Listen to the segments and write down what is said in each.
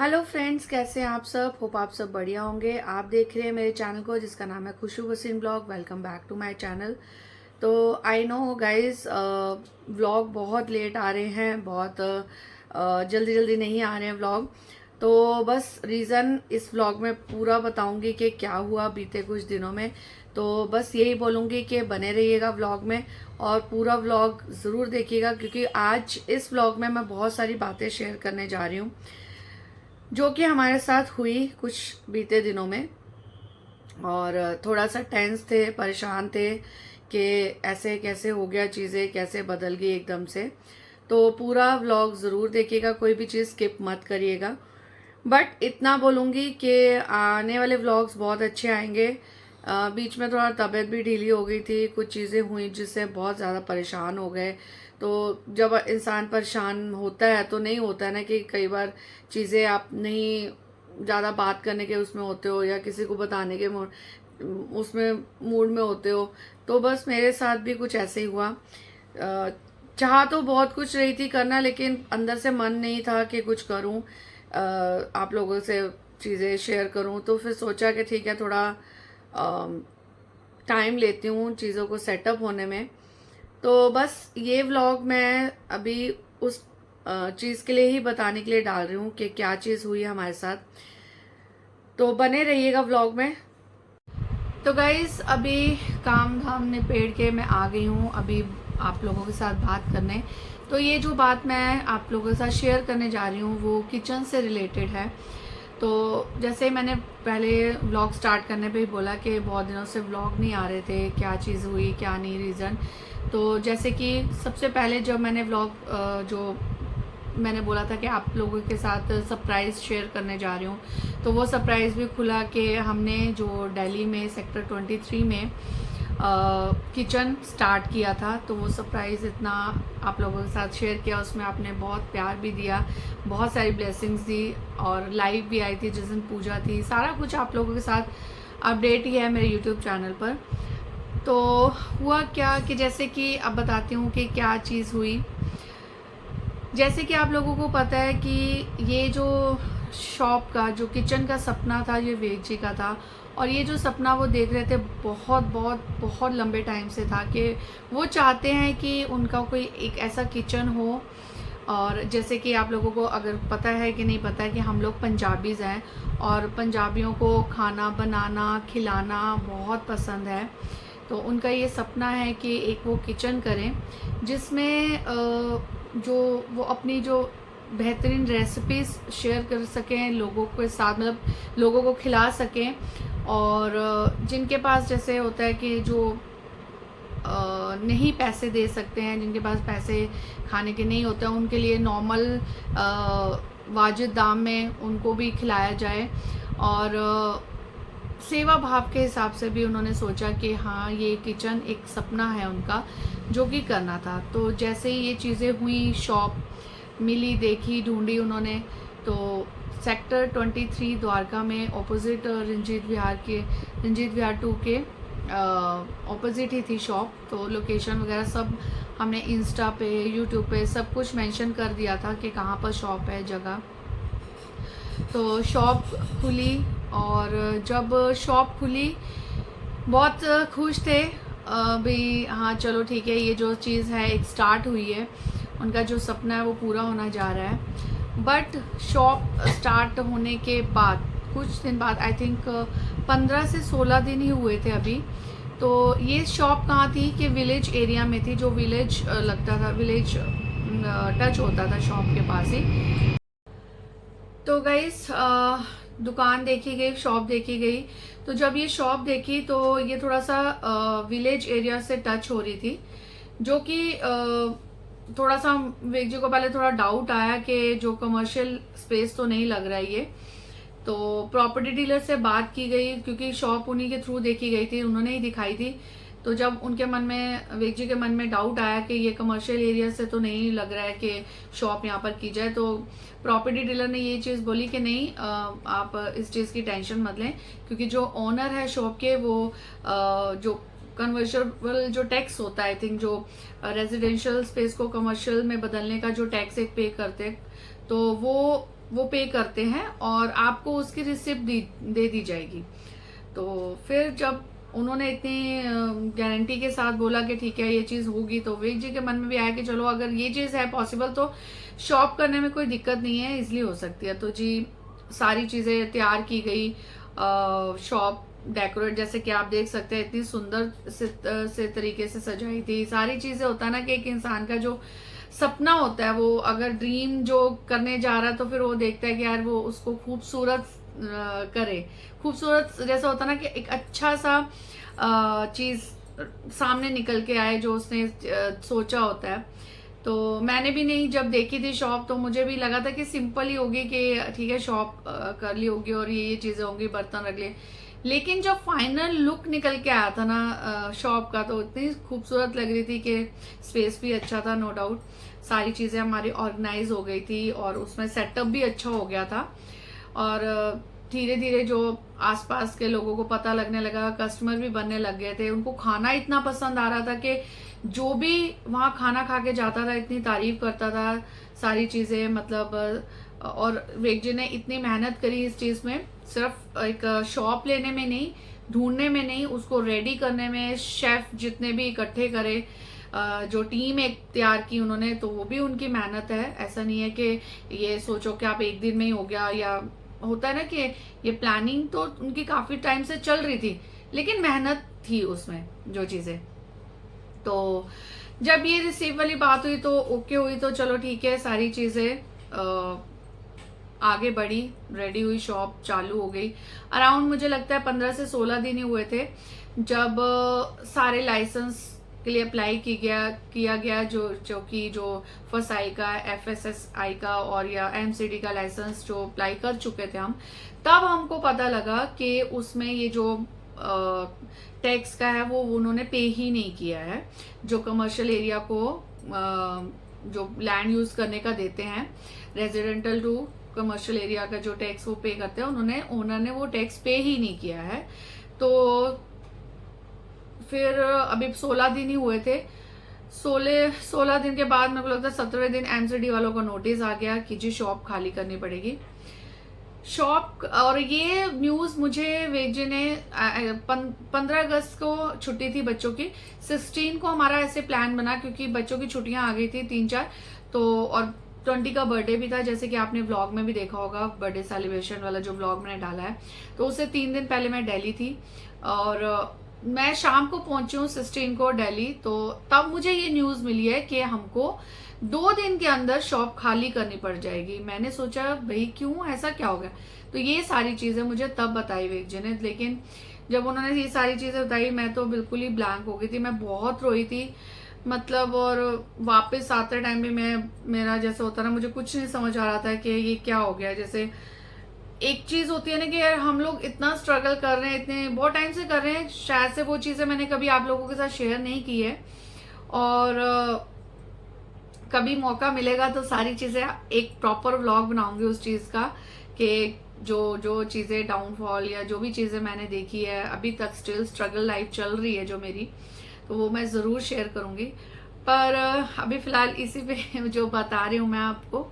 Hello friends, कैसे हैं आप सब। होप आप सब बढ़िया होंगे। आप देख रहे हैं मेरे चैनल को जिसका नाम है Khushu Wasim blog. Welcome back to my channel. तो आई नो गाइस, व्लॉग बहुत लेट आ रहे हैं, बहुत जल्दी जल्दी नहीं आ रहे हैं व्लॉग। तो बस रीज़न इस व्लॉग में पूरा बताऊंगी कि क्या हुआ बीते कुछ दिनों में। तो बस यही बोलूँगी कि बने रहिएगा व्लॉग में और पूरा व्लॉग ज़रूर देखिएगा, क्योंकि आज इस व्लॉग में मैं बहुत सारी बातें शेयर करने जा रही हूँ जो कि हमारे साथ हुई कुछ बीते दिनों में। और थोड़ा सा टेंस थे, परेशान थे कि ऐसे कैसे हो गया, चीज़ें कैसे बदल गई एकदम से। तो पूरा व्लॉग ज़रूर देखिएगा, कोई भी चीज़ स्किप मत करिएगा। बट इतना बोलूँगी कि आने वाले व्लॉग्स बहुत अच्छे आएंगे। बीच में थोड़ा तबीयत भी ढीली हो गई थी, कुछ चीज़ें हुई जिससे बहुत ज़्यादा परेशान हो गए। तो जब इंसान परेशान होता है तो नहीं होता है ना कि कई बार चीज़ें आप नहीं ज़्यादा बात करने के उसमें होते हो या किसी को बताने के उसमें मूड में होते हो। तो बस मेरे साथ भी कुछ ऐसे ही हुआ। चाह तो बहुत कुछ रही थी करना, लेकिन अंदर से मन नहीं था कि कुछ करूं, आप लोगों से चीज़ें शेयर करूं। तो फिर सोचा कि ठीक है, थोड़ा टाइम लेती हूँ चीज़ों को सेटअप होने में। तो बस ये व्लॉग मैं अभी उस चीज़ के लिए ही बताने के लिए डाल रही हूँ कि क्या चीज़ हुई हमारे साथ। तो बने रहिएगा व्लॉग में। तो गाइज, अभी काम धाम निपेट के मैं आ गई हूँ अभी आप लोगों के साथ बात करने। तो ये जो बात मैं आप लोगों के साथ शेयर करने जा रही हूँ वो किचन से रिलेटेड है। तो जैसे मैंने पहले व्लॉग स्टार्ट करने पे ही बोला कि बहुत दिनों से व्लॉग नहीं आ रहे थे, क्या चीज़ हुई क्या नहीं, रीज़न। तो जैसे कि सबसे पहले जब मैंने व्लॉग जो मैंने बोला था कि आप लोगों के साथ सरप्राइज़ शेयर करने जा रही हूँ, तो वो सरप्राइज़ भी खुला कि हमने जो दिल्ली में सेक्टर 23 में किचन स्टार्ट किया था। तो वो सरप्राइज़ इतना आप लोगों के साथ शेयर किया, उसमें आपने बहुत प्यार भी दिया, बहुत सारी ब्लेसिंग्स दी और लाइव भी आई थी जिस दिन पूजा थी। सारा कुछ आप लोगों के साथ अपडेट ही है मेरे यूट्यूब चैनल पर। तो हुआ क्या कि जैसे कि अब बताती हूँ कि क्या चीज़ हुई। जैसे कि आप लोगों को पता है कि ये जो शॉप का जो किचन का सपना था ये वेद जी का था। और ये जो सपना वो देख रहे थे बहुत बहुत बहुत लंबे टाइम से था कि वो चाहते हैं कि उनका कोई एक ऐसा किचन हो। और जैसे कि आप लोगों को अगर पता है कि नहीं पता है कि हम लोग पंजाबीज़ हैं और पंजाबियों को खाना बनाना खिलाना बहुत पसंद है। तो उनका ये सपना है कि एक वो किचन करें जिसमें जो वो अपनी जो बेहतरीन रेसिपीज़ शेयर कर सकें लोगों के साथ, मतलब लोगों को खिला सकें। और जिनके पास जैसे होता है कि जो नहीं पैसे दे सकते हैं, जिनके पास पैसे खाने के नहीं होते हैं, उनके लिए नॉर्मल वाजिब दाम में उनको भी खिलाया जाए। और सेवा भाव के हिसाब से भी उन्होंने सोचा कि हाँ, ये किचन एक सपना है उनका जो कि करना था। तो जैसे ही ये चीज़ें हुई, शॉप मिली, देखी, ढूंढी उन्होंने। तो सेक्टर 23 द्वारका में ऑपोजिट रंजीत विहार 2 के ऑपोजिट ही थी शॉप। तो लोकेशन वगैरह सब हमने इंस्टा पे यूट्यूब पे सब कुछ मेंशन कर दिया था कि कहाँ पर शॉप है, जगह। तो शॉप खुली और जब शॉप खुली बहुत खुश थे भी, हाँ चलो ठीक है, ये जो चीज़ है एक स्टार्ट हुई है, उनका जो सपना है वो पूरा होना जा रहा है। बट शॉप स्टार्ट होने के बाद कुछ दिन बाद, आई थिंक 15 से 16 दिन ही हुए थे अभी। तो ये शॉप कहाँ थी कि विलेज एरिया में थी, जो विलेज लगता था, विलेज टच होता था शॉप के पास ही। तो गाइस, दुकान देखी गई, शॉप देखी गई। तो जब ये शॉप देखी तो ये थोड़ा सा विलेज एरिया से टच हो रही थी, जो कि थोड़ा सा वेग जी को पहले थोड़ा डाउट आया कि जो कमर्शियल स्पेस तो नहीं लग रहा है ये। तो प्रॉपर्टी डीलर से बात की गई, क्योंकि शॉप उन्हीं के थ्रू देखी गई थी, उन्होंने ही दिखाई थी। तो जब उनके मन में, वेग जी के मन में डाउट आया कि ये कमर्शियल एरिया से तो नहीं लग रहा है कि शॉप यहाँ पर की जाए, तो प्रॉपर्टी डीलर ने ये चीज़ बोली कि नहीं, आप इस चीज़ की टेंशन मत लें, क्योंकि जो ओनर है शॉप के वो जो कन्वर्शल जो टैक्स होता है, आई थिंक जो रेजिडेंशियल स्पेस को कमर्शियल में बदलने का जो टैक्स एक पे करते, तो वो वो पे करते हैं और आपको उसकी रिसिप्ट दे दी जाएगी। तो फिर जब उन्होंने इतनी गारंटी के साथ बोला कि ठीक है ये चीज़ होगी, तो विवेक जी के मन में भी आया कि चलो अगर ये चीज़ है पॉसिबल तो शॉप करने में कोई दिक्कत नहीं है, इजली हो सकती है। तो जी सारी चीज़ें तैयार की गई, शॉप डेकोरेट जैसे कि आप देख सकते हैं इतनी सुंदर से तरीके से सजाई थी। सारी चीज़ें होता है ना कि एक इंसान का जो सपना होता है, वो अगर ड्रीम जो करने जा रहा है तो फिर वो देखता है कि यार वो उसको खूबसूरत करे, खूबसूरत जैसा होता है ना कि एक अच्छा सा चीज़ सामने निकल के आए जो उसने सोचा होता है। तो मैंने भी नहीं जब देखी थी शॉप तो मुझे भी लगा था कि सिंपल ही होगी, कि ठीक है शॉप कर ली होगी और ये चीज़ें होंगी, बर्तन रख लिए। लेकिन जब फाइनल लुक निकल के आया था ना शॉप का, तो इतनी खूबसूरत लग रही थी कि स्पेस भी अच्छा था, नो डाउट सारी चीज़ें हमारी ऑर्गेनाइज हो गई थी और उसमें सेटअप भी अच्छा हो गया था। और धीरे धीरे जो आसपास के लोगों को पता लगने लगा, कस्टमर भी बनने लग गए थे, उनको खाना इतना पसंद आ रहा था कि जो भी वहाँ खाना खा के जाता था इतनी तारीफ करता था सारी चीज़ें, मतलब और विवेक जी ने इतनी मेहनत करी इस चीज़ में, सिर्फ एक शॉप लेने में नहीं, ढूंढने में नहीं, उसको रेडी करने में, शेफ जितने भी इकट्ठे करे, जो टीम एक तैयार की उन्होंने, तो वो भी उनकी मेहनत है। ऐसा नहीं है कि ये सोचो कि आप एक दिन में ही हो गया, या होता है ना कि ये प्लानिंग तो उनकी काफी टाइम से चल रही थी, लेकिन मेहनत थी उसमें जो चीजें। तो जब ये रिसीव वाली बात हुई तो ओके हुई, तो चलो ठीक है, सारी चीजें आगे बढ़ी, रेडी हुई, शॉप चालू हो गई। अराउंड मुझे लगता है 15 से 16 दिन ही हुए थे जब सारे लाइसेंस के लिए अप्लाई किया गया, जो फसाई का, एफएसएसआई का और या एमसीडी का लाइसेंस जो अप्लाई कर चुके थे हम, तब हमको पता लगा कि उसमें ये जो टैक्स का है वो उन्होंने पे ही नहीं किया है, जो कमर्शियल एरिया को जो लैंड यूज करने का देते हैं, रेजिडेंटल टू कमर्शियल एरिया का जो टैक्स वो पे करते हैं, ओनर ने वो टैक्स पे ही नहीं किया है। तो फिर अभी 16 दिन ही हुए थे, 16 दिन के बाद मेरे को लगता है 17वें दिन एमसीडी वालों का नोटिस आ गया कि जी शॉप खाली करनी पड़ेगी शॉप। और ये न्यूज मुझे विवेक जी ने 15 अगस्त को छुट्टी थी बच्चों की, 16 को हमारा ऐसे प्लान बना क्योंकि बच्चों की छुट्टियां आ गई थी 3-4, तो और 20 का बर्थडे भी था, जैसे कि आपने व्लॉग में भी देखा होगा, बर्थडे सेलिब्रेशन वाला जो व्लॉग मैंने डाला है। तो उससे 3 दिन पहले मैं दिल्ली थी और मैं शाम को पहुंची हूँ 16 को दिल्ली। तो तब मुझे ये न्यूज मिली है कि हमको 2 दिन के अंदर शॉप खाली करनी पड़ जाएगी। मैंने सोचा भाई क्यों, ऐसा क्या हो गया? तो ये सारी चीजें मुझे तब बताई विवेक जी ने, लेकिन जब उन्होंने ये सारी चीजें बताई मैं तो बिल्कुल ही ब्लैंक हो गई थी, मैं बहुत रोई थी मतलब। और वापस आते टाइम भी मेरा जैसे होता ना, मुझे कुछ नहीं समझ आ रहा था कि ये क्या हो गया। जैसे एक चीज होती है ना कि यार हम लोग इतना स्ट्रगल कर रहे हैं, इतने बहुत टाइम से कर रहे हैं, शायद से वो चीजें मैंने कभी आप लोगों के साथ शेयर नहीं की है, और कभी मौका मिलेगा तो सारी चीजें एक प्रॉपर व्लॉग बनाऊंगी उस चीज का, कि जो चीजें डाउनफॉल या जो भी चीजें मैंने देखी है, अभी तक स्टिल स्ट्रगल लाइफ चल रही है जो मेरी, तो वो मैं जरूर शेयर करूंगी। पर अभी फिलहाल इसी पे जो बता रही हूँ मैं आपको,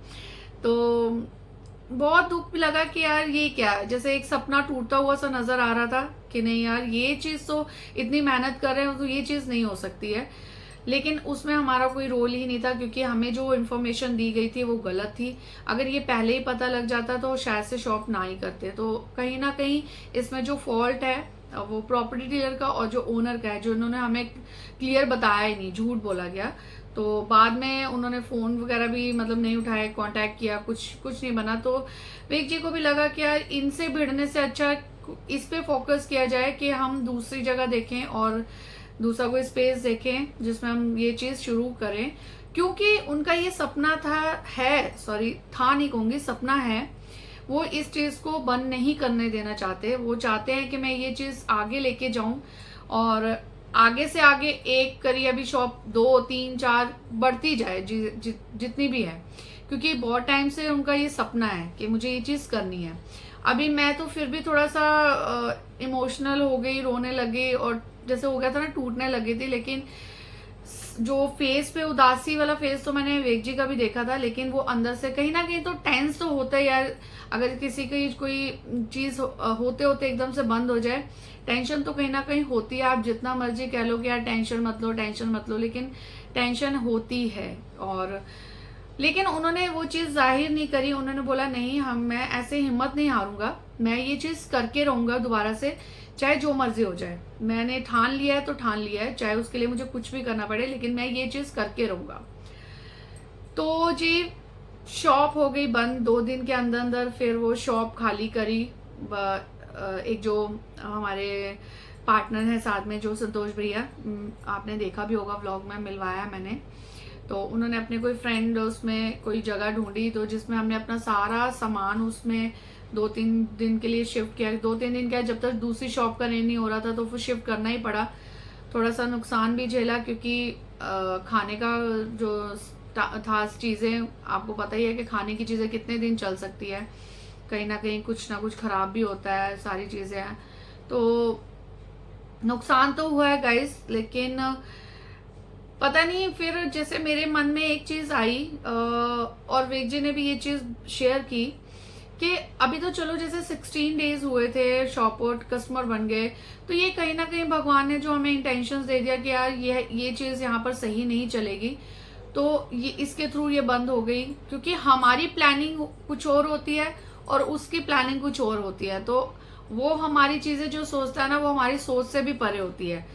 तो बहुत दुख भी लगा कि यार ये क्या, जैसे एक सपना टूटता हुआ सा नजर आ रहा था कि नहीं यार ये चीज तो इतनी मेहनत कर रहे हैं तो ये चीज नहीं हो सकती है। लेकिन उसमें हमारा कोई रोल ही नहीं था क्योंकि हमें जो इन्फॉर्मेशन दी गई थी वो गलत थी। अगर ये पहले ही पता लग जाता तो शायद से शॉप ना ही करते। तो कहीं ना कहीं इसमें जो फॉल्ट है वो प्रॉपर्टी डीलर का और जो ओनर का है, जो उन्होंने हमें क्लियर बताया ही नहीं, झूठ बोला गया। तो बाद में उन्होंने फोन वगैरह भी मतलब नहीं उठाए, कांटेक्ट किया, कुछ नहीं बना। तो विवेक जी को भी लगा कि यार इनसे भिड़ने से अच्छा इस पे फोकस किया जाए कि हम दूसरी जगह देखें और दूसरा कोई स्पेस देखें जिसमें हम ये चीज शुरू करें, क्योंकि उनका ये सपना था नहीं कहूंगी, सपना है। वो इस चीज को बंद नहीं करने देना चाहते, वो चाहते हैं कि मैं ये चीज आगे लेके जाऊं और आगे से आगे एक करी अभी शॉप 2, 3, 4 बढ़ती जाए जितनी भी है, क्योंकि बहुत टाइम से उनका ये सपना है कि मुझे ये चीज करनी है। अभी मैं तो फिर भी थोड़ा सा इमोशनल हो गई, रोने लगी और जैसे हो गया था ना, टूटने लगी थी। लेकिन जो फेस पे उदासी वाला फेस तो मैंने विवेक जी का भी देखा था, लेकिन वो अंदर से कहीं ना कहीं तो टेंस तो होता है यार। अगर किसी की कोई चीज होते होते एकदम से बंद हो जाए, टेंशन तो कहीं ना कहीं होती है। आप जितना मर्जी कह लो कि यार टेंशन मत लो, टेंशन मत लो, लेकिन टेंशन होती है। और लेकिन उन्होंने वो चीज जाहिर नहीं करी। उन्होंने बोला नहीं, मैं ऐसे हिम्मत नहीं हारूंगा, मैं ये चीज करके रहूंगा दोबारा से, चाहे जो मर्जी हो जाए। मैंने ठान लिया है तो ठान लिया है, चाहे उसके लिए मुझे कुछ भी करना पड़े, लेकिन मैं ये चीज करके रहूंगा। तो जी शॉप हो गई बंद 2 दिन के अंदर अंदर। फिर वो शॉप खाली करी। एक जो हमारे पार्टनर है साथ में, जो संतोष भैया, आपने देखा भी होगा व्लॉग में, मिलवाया मैंने। तो उन्होंने अपने कोई फ्रेंड उसमें कोई जगह ढूंढी, तो जिसमें हमने अपना सारा सामान उसमें 2-3 दिन के लिए शिफ्ट किया। 2-3 दिन क्या, जब तक दूसरी शॉप का रेंट नहीं हो रहा था तो फिर शिफ्ट करना ही पड़ा। थोड़ा सा नुकसान भी झेला, क्योंकि खाने का जो था चीज़ें, आपको पता ही है कि खाने की चीज़ें कितने दिन चल सकती है, कहीं ना कुछ खराब भी होता है, सारी चीज़ें हैं। तो नुकसान तो हुआ है गाइस, लेकिन पता नहीं फिर जैसे मेरे मन में एक चीज आई, और विवेक जी ने भी ये चीज शेयर की कि अभी तो चलो जैसे 16 डेज हुए थे, शॉप और कस्टमर बन गए, तो ये कहीं ना कहीं भगवान ने जो हमें इंटेंशंस दे दिया कि यार ये चीज यहाँ पर सही नहीं चलेगी, तो ये इसके थ्रू ये बंद हो गई। क्योंकि हमारी प्लानिंग कुछ और होती है और उसकी प्लानिंग कुछ और होती है, तो वो हमारी चीजें जो सोचता है ना, वो हमारी सोच से भी परे होती है।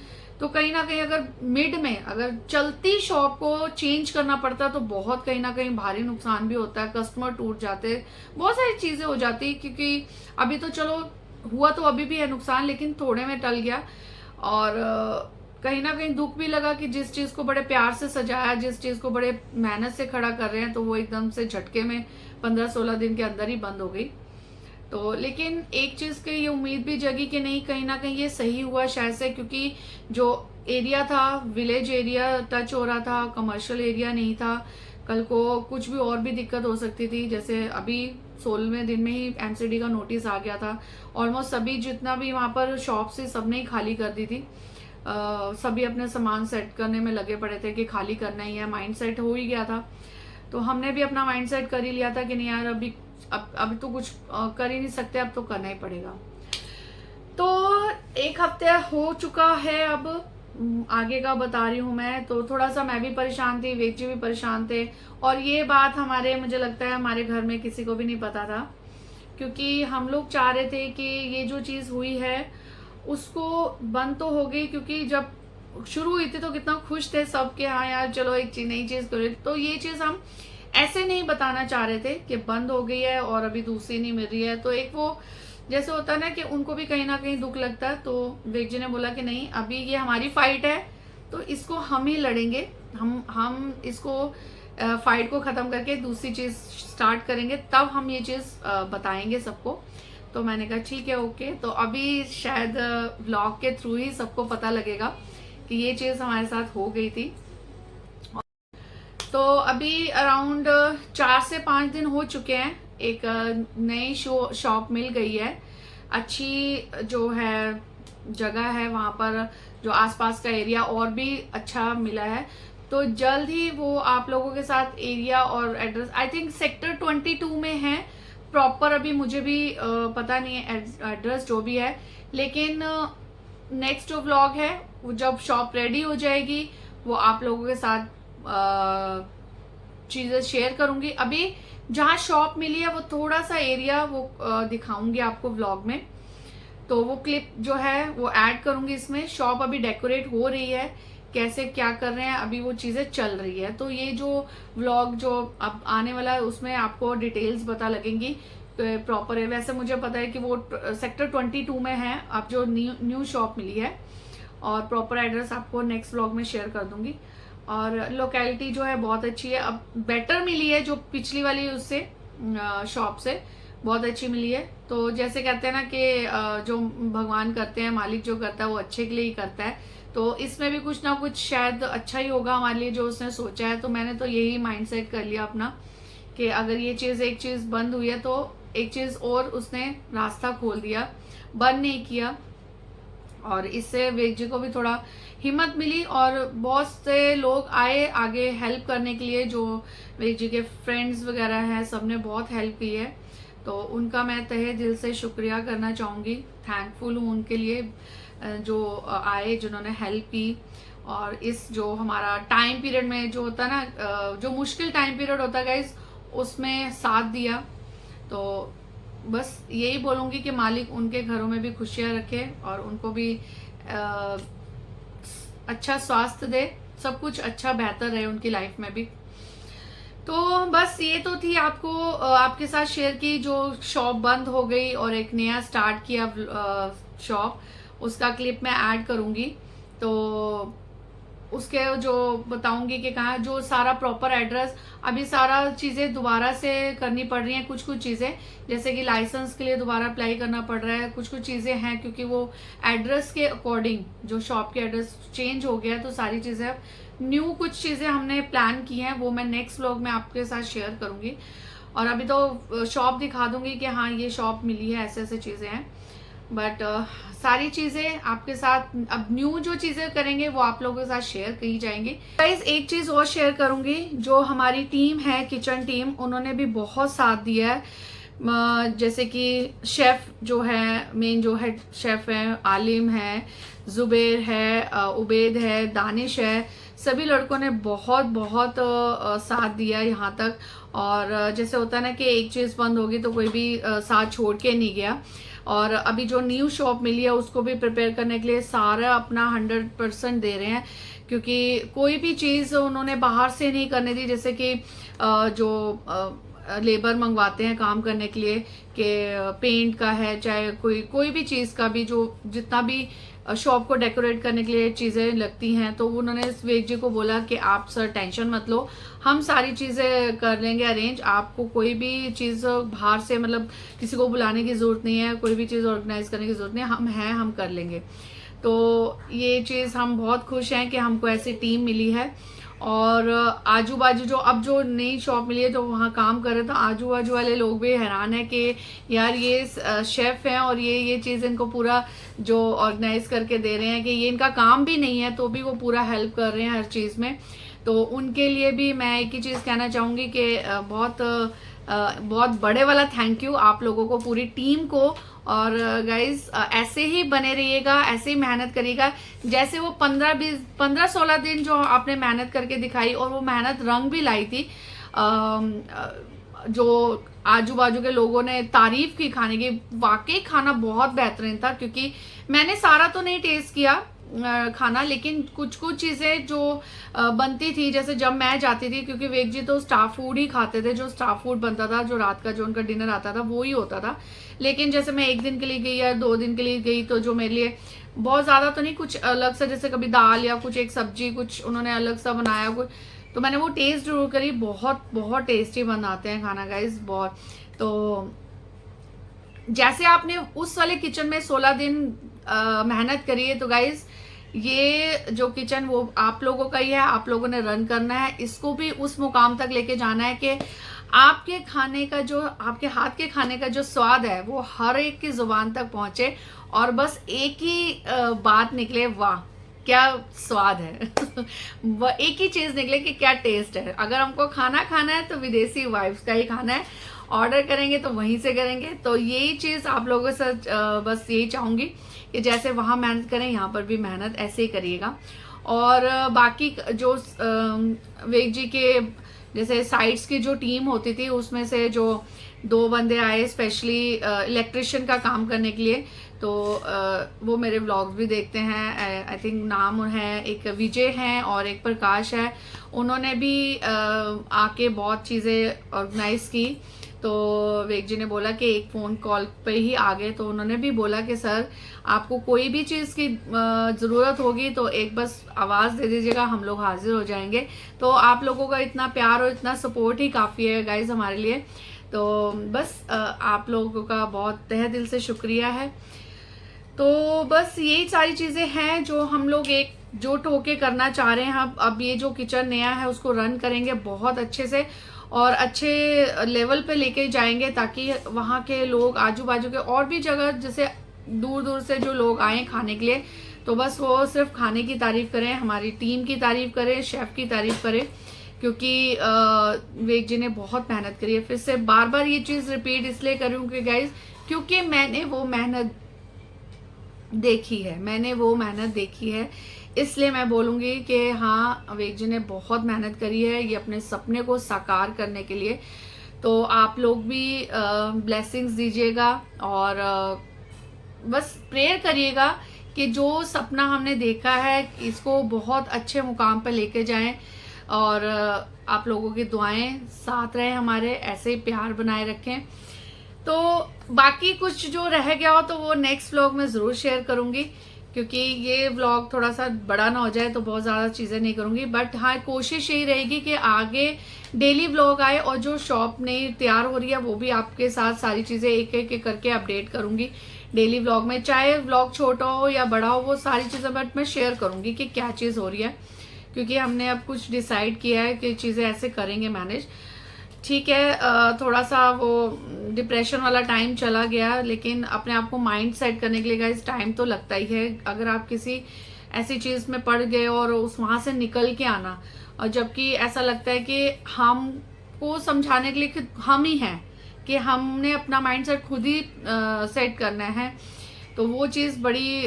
तो कहीं ना कहीं अगर मिड में अगर चलती शॉप को चेंज करना पड़ता है तो बहुत कहीं ना कहीं भारी नुकसान भी होता है, कस्टमर टूट जाते, बहुत सारी चीजें हो जाती। क्योंकि अभी तो चलो हुआ तो अभी भी है नुकसान, लेकिन थोड़े में टल गया। और कहीं ना कहीं दुख भी लगा कि जिस चीज को बड़े प्यार से सजाया, जिस चीज को बड़े मेहनत से खड़ा कर रहे हैं, तो वो एकदम से झटके में 15-16 दिन के अंदर ही बंद हो गई। तो लेकिन एक चीज की ये उम्मीद भी जगी कि नहीं, कहीं ना कहीं ये सही हुआ शायद से, क्योंकि जो एरिया था विलेज एरिया टच हो रहा था, कमर्शियल एरिया नहीं था। कल को कुछ भी और भी दिक्कत हो सकती थी। जैसे अभी 16वें दिन में ही एमसीडी का नोटिस आ गया था। ऑलमोस्ट सभी जितना भी वहां पर शॉप से सबने ही खाली कर दी थी। सभी अपने सामान सेट करने में लगे पड़े थे कि खाली करना ही है, माइंड सेट हो ही गया था। तो हमने भी अपना माइंड सेट कर ही लिया था कि नहीं यार, अभी तो कुछ कर ही नहीं सकते, अब तो करना ही पड़ेगा। तो 1 हफ्ते हो चुका है, अब आगे का बता रही हूँ मैं। तो थोड़ा सा मैं भी परेशान थी, विवेक जी भी परेशान थे, और ये बात मुझे लगता है हमारे घर में किसी को भी नहीं पता था, क्योंकि हम लोग चाह रहे थे कि ये जो चीज हुई है उसको बंद तो हो गई। क्योंकि जब शुरू हुई थी तो कितना खुश थे सब कि हाँ यार चलो एक चीज नई चीज करो, तो ये चीज हम ऐसे नहीं बताना चाह रहे थे कि बंद हो गई है और अभी दूसरी नहीं मिल रही है। तो एक वो जैसे होता है ना कि उनको भी कहीं ना कहीं दुख लगता है। तो विवेक जी ने बोला कि नहीं, अभी ये हमारी फाइट है, तो इसको हम ही लड़ेंगे, हम इसको फाइट को खत्म करके दूसरी चीज स्टार्ट करेंगे, तब हम ये चीज बताएंगे सबको। तो मैंने कहा ठीक है, ओके। तो अभी शायद व्लॉग के थ्रू ही सबको पता लगेगा कि ये चीज हमारे साथ हो गई थी। तो अभी अराउंड 4 से 5 दिन हो चुके हैं, एक नई शॉप मिल गई है, अच्छी जो है जगह है वहां पर, जो आसपास का एरिया और भी अच्छा मिला है। तो जल्द ही वो आप लोगों के साथ एरिया और एड्रेस, आई थिंक सेक्टर 22 में है प्रॉपर, अभी मुझे भी पता नहीं है एड्रेस जो भी है। लेकिन नेक्स्ट जो व्लॉग है वो जब शॉप रेडी हो जाएगी, वो आप लोगों के साथ चीजें शेयर करूंगी। अभी जहां शॉप मिली है वो थोड़ा सा एरिया वो दिखाऊंगी आपको व्लॉग में, तो वो क्लिप जो है वो ऐड करूंगी इसमें। शॉप अभी डेकोरेट हो रही है, कैसे क्या कर रहे हैं अभी वो चीजें चल रही है। तो ये जो व्लॉग जो अब आने वाला है उसमें आपको डिटेल्स पता लगेंगी प्रॉपर है। वैसे मुझे पता है कि वो सेक्टर 22 में है अब जो न्यू शॉप मिली है, और प्रॉपर एड्रेस आपको नेक्स्ट व्लॉग में शेयर कर दूंगी। और लोकेलिटी जो है बहुत अच्छी है, अब बेटर मिली है जो पिछली वाली उससे शॉप से बहुत अच्छी मिली है। तो जैसे कहते हैं ना कि जो भगवान करते हैं, मालिक जो करता है वो अच्छे के लिए ही करता है। तो इसमें भी कुछ ना कुछ शायद अच्छा ही होगा हमारे लिए जो उसने सोचा है। तो मैंने तो यही माइंडसेट कर लिया अपना कि अगर ये चीज एक चीज बंद हुई है तो एक चीज और उसने रास्ता खोल दिया, बंद नहीं किया। और इससे वेग जी को भी थोड़ा हिम्मत मिली और बहुत से लोग आए आगे हेल्प करने के लिए। जो वेग जी के फ्रेंड्स वगैरह हैं सबने बहुत हेल्प की है, तो उनका मैं तहे दिल से शुक्रिया करना चाहूँगी। थैंकफुल हूँ उनके लिए जो आए, जिन्होंने हेल्प की। और इस जो हमारा टाइम पीरियड में जो होता है ना, जो मुश्किल टाइम पीरियड होता है गाइज, उसमें साथ दिया। तो बस यही बोलूँगी कि मालिक उनके घरों में भी खुशियाँ रखे और उनको भी अच्छा स्वास्थ्य दे, सब कुछ अच्छा बेहतर रहे उनकी लाइफ में भी। तो बस ये तो थी आपको आपके साथ शेयर की, जो शॉप बंद हो गई और एक नया स्टार्ट किया शॉप, उसका क्लिप मैं ऐड करूँगी। तो उसके जो बताऊंगी कि कहाँ, जो सारा प्रॉपर एड्रेस, अभी सारा चीज़ें दोबारा से करनी पड़ रही हैं। कुछ कुछ चीज़ें जैसे कि लाइसेंस के लिए दोबारा अप्लाई करना पड़ रहा है, कुछ कुछ चीज़ें हैं क्योंकि वो एड्रेस के अकॉर्डिंग जो शॉप के एड्रेस चेंज हो गया, तो सारी चीज़ें अब न्यू कुछ चीज़ें हमने प्लान की हैं, वो मैं नेक्स्ट व्लॉग में आपके साथ शेयर करूँगी। और अभी तो शॉप दिखा दूंगी कि हाँ ये शॉप मिली है, ऐसे ऐसे चीज़ें हैं। बट सारी चीज़ें आपके साथ अब न्यू जो चीज़ें करेंगे वो आप लोगों के साथ शेयर की जाएंगी। गाइस एक चीज़ और शेयर करूंगी, जो हमारी टीम है, किचन टीम, उन्होंने भी बहुत साथ दिया है। जैसे कि शेफ़ जो है, मेन जो हेड शेफ़ है, आलिम है, जुबैर है, उबैद है, दानिश है, सभी लड़कों ने बहुत बहुत साथ दिया यहाँ तक। और जैसे होता है ना कि एक चीज़ बंद होगी तो कोई भी साथ छोड़ के नहीं गया। और अभी जो न्यू शॉप मिली है उसको भी प्रिपेयर करने के लिए सारा अपना 100% दे रहे हैं, क्योंकि कोई भी चीज़ उन्होंने बाहर से नहीं करने दी। जैसे कि जो लेबर मंगवाते हैं काम करने के लिए, कि पेंट का है, चाहे कोई भी चीज़ का भी, जो जितना भी शॉप को डेकोरेट करने के लिए चीज़ें लगती हैं, तो उन्होंने वेग जी को बोला कि आप सर टेंशन मत लो, हम सारी चीज़ें कर लेंगे अरेंज। आपको कोई भी चीज़ बाहर से, मतलब किसी को बुलाने की ज़रूरत नहीं है, कोई भी चीज़ ऑर्गेनाइज करने की ज़रूरत नहीं है, हम हैं, हम कर लेंगे। तो ये चीज़ हम बहुत खुश हैं कि हमको ऐसी टीम मिली है। और आजू बाजू जो अब जो नई शॉप मिली है, जो वहाँ काम कर रहे थे, आजू बाजू वाले लोग भी हैरान है कि यार ये शेफ़ हैं और ये चीज़ इनको पूरा जो ऑर्गेनाइज करके दे रहे हैं, कि ये इनका काम भी नहीं है तो भी वो पूरा हेल्प कर रहे हैं हर चीज़ में। तो उनके लिए भी मैं एक ही चीज़ कहना चाहूँगी कि बहुत बड़े वाला थैंक यू आप लोगों को, पूरी टीम को। और गाइज ऐसे ही बने रहिएगा, ऐसे ही मेहनत करिएगा। जैसे वो 15-16 दिन जो आपने मेहनत करके दिखाई, और वो मेहनत रंग भी लाई थी। जो आजू बाजू के लोगों ने तारीफ की खाने की, वाकई खाना बहुत बेहतरीन था। क्योंकि मैंने सारा तो नहीं टेस्ट किया खाना, लेकिन कुछ कुछ चीज़ें जो बनती थी, जैसे जब मैं जाती थी, क्योंकि वेग जी तो स्टाफ फूड ही खाते थे, जो स्टाफ फूड बनता था, जो रात का जो उनका डिनर आता था वो ही होता था। लेकिन जैसे मैं 1 दिन के लिए गई या 2 दिन के लिए गई, तो जो मेरे लिए बहुत ज़्यादा तो नहीं, कुछ अलग सा, जैसे कभी दाल या कुछ एक सब्जी कुछ उन्होंने अलग सा बनाया कुछ, तो मैंने वो टेस्ट जरूर करी। बहुत बहुत टेस्टी बनाते हैं खाना गाइस, बहुत। तो जैसे आपने उस वाले किचन में 16 दिन मेहनत करी है, तो गाइस ये जो किचन वो आप लोगों का ही है, आप लोगों ने रन करना है, इसको भी उस मुकाम तक लेके जाना है कि आपके खाने का जो, आपके हाथ के खाने का जो स्वाद है वो हर एक की जुबान तक पहुंचे, और बस एक ही बात निकले, वाह क्या स्वाद है। वह एक ही चीज निकले कि क्या टेस्ट है। अगर हमको खाना खाना है तो विदेशी वाइब्स का ही खाना है, ऑर्डर करेंगे तो वहीं से करेंगे। तो यही चीज आप लोगों से बस यही चाहूंगी कि जैसे वहां मेहनत करें, यहाँ पर भी मेहनत ऐसे ही करिएगा। और बाकी जो वेग जी के जैसे साइट्स की जो टीम होती थी, उसमें से जो 2 बंदे आए स्पेशली इलेक्ट्रिशियन का काम करने के लिए, तो वो मेरे व्लॉग्स भी देखते हैं। आई थिंक नाम है, एक विजय हैं और एक प्रकाश है। उन्होंने भी आके बहुत चीज़ें ऑर्गेनाइज की। तो वेग जी ने बोला कि एक फ़ोन कॉल पे ही आ गए, तो उन्होंने भी बोला कि सर आपको कोई भी चीज़ की ज़रूरत होगी तो एक बस आवाज़ दे दीजिएगा, हम लोग हाजिर हो जाएंगे। तो आप लोगों का इतना प्यार और इतना सपोर्ट ही काफ़ी है गाइज हमारे लिए। तो बस आप लोगों का बहुत तहे दिल से शुक्रिया है। तो बस यही सारी चीज़ें हैं जो हम लोग एकजुट होके करना चाह रहे हैं। अब ये जो किचन नया है उसको रन करेंगे बहुत अच्छे से और अच्छे लेवल पे लेके जाएंगे, ताकि वहाँ के लोग आजू बाजू के और भी जगह जैसे दूर दूर से जो लोग आए खाने के लिए, तो बस वो सिर्फ खाने की तारीफ करें, हमारी टीम की तारीफ करें, शेफ की तारीफ करें, क्योंकि विवेक जी ने बहुत मेहनत करी है। फिर से बार बार ये चीज़ रिपीट इसलिए कर रही हूँ कि गाइज, क्योंकि मैंने वो मेहनत देखी है, इसलिए मैं बोलूँगी कि हाँ, विवेक जी ने बहुत मेहनत करी है ये अपने सपने को साकार करने के लिए। तो आप लोग भी ब्लेसिंग्स दीजिएगा और बस प्रेयर करिएगा कि जो सपना हमने देखा है इसको बहुत अच्छे मुकाम पर लेके जाएं, और आप लोगों की दुआएं साथ रहें हमारे, ऐसे ही प्यार बनाए रखें। तो बाकी कुछ जो रह गया हो तो वो नेक्स्ट व्लॉग में ज़रूर शेयर करूँगी, क्योंकि ये व्लॉग थोड़ा सा बड़ा ना हो जाए तो बहुत ज़्यादा चीज़ें नहीं करूँगी। बट हाँ, कोशिश यही रहेगी कि आगे डेली व्लॉग आए, और जो शॉप नई तैयार हो रही है वो भी आपके साथ सारी चीज़ें एक एक करके अपडेट करूँगी डेली व्लॉग में। चाहे व्लॉग छोटा हो या बड़ा हो, वो सारी चीज़ें बट मैं शेयर करूँगी कि क्या चीज़ हो रही है, क्योंकि हमने अब कुछ डिसाइड किया है कि चीज़ें ऐसे करेंगे मैनेज। ठीक है, थोड़ा सा वो डिप्रेशन वाला टाइम चला गया, लेकिन अपने आप को माइंड सेट करने के लिए गाइस टाइम तो लगता ही है। अगर आप किसी ऐसी चीज़ में पड़ गए और उस वहाँ से निकल के आना, और जबकि ऐसा लगता है कि हमको समझाने के लिए कि हम ही हैं, कि हमने अपना माइंड सेट खुद ही सेट करना है, तो वो चीज़ बड़ी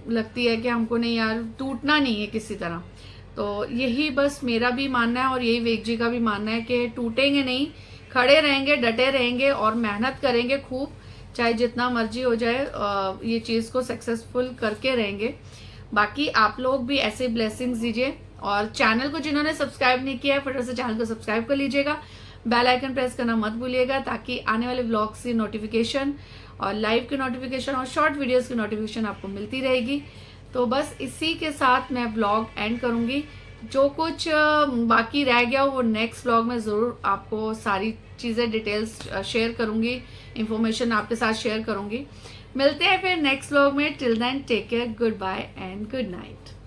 लगती है कि हमको नहीं यार, टूटना नहीं है किसी तरह। तो यही बस मेरा भी मानना है और यही विवेक जी का भी मानना है कि टूटेंगे नहीं, खड़े रहेंगे, डटे रहेंगे और मेहनत करेंगे खूब, चाहे जितना मर्जी हो जाए, ये चीज़ को सक्सेसफुल करके रहेंगे। बाकी आप लोग भी ऐसे ब्लेसिंग्स दीजिए, और चैनल को जिन्होंने सब्सक्राइब नहीं किया है फटाफट से चैनल को सब्सक्राइब कर लीजिएगा, बेल आइकन प्रेस करना मत भूलिएगा, ताकि आने वाले व्लॉग्स की नोटिफिकेशन और लाइव की नोटिफिकेशन और शॉर्ट वीडियोस की नोटिफिकेशन आपको मिलती रहेगी। तो बस इसी के साथ मैं व्लॉग एंड करूँगी। जो कुछ बाकी रह गया वो नेक्स्ट व्लॉग में ज़रूर आपको सारी चीज़ें डिटेल्स शेयर करूँगी, इन्फॉर्मेशन आपके साथ शेयर करूँगी। मिलते हैं फिर नेक्स्ट व्लॉग में। Till then take care, good bye and good night.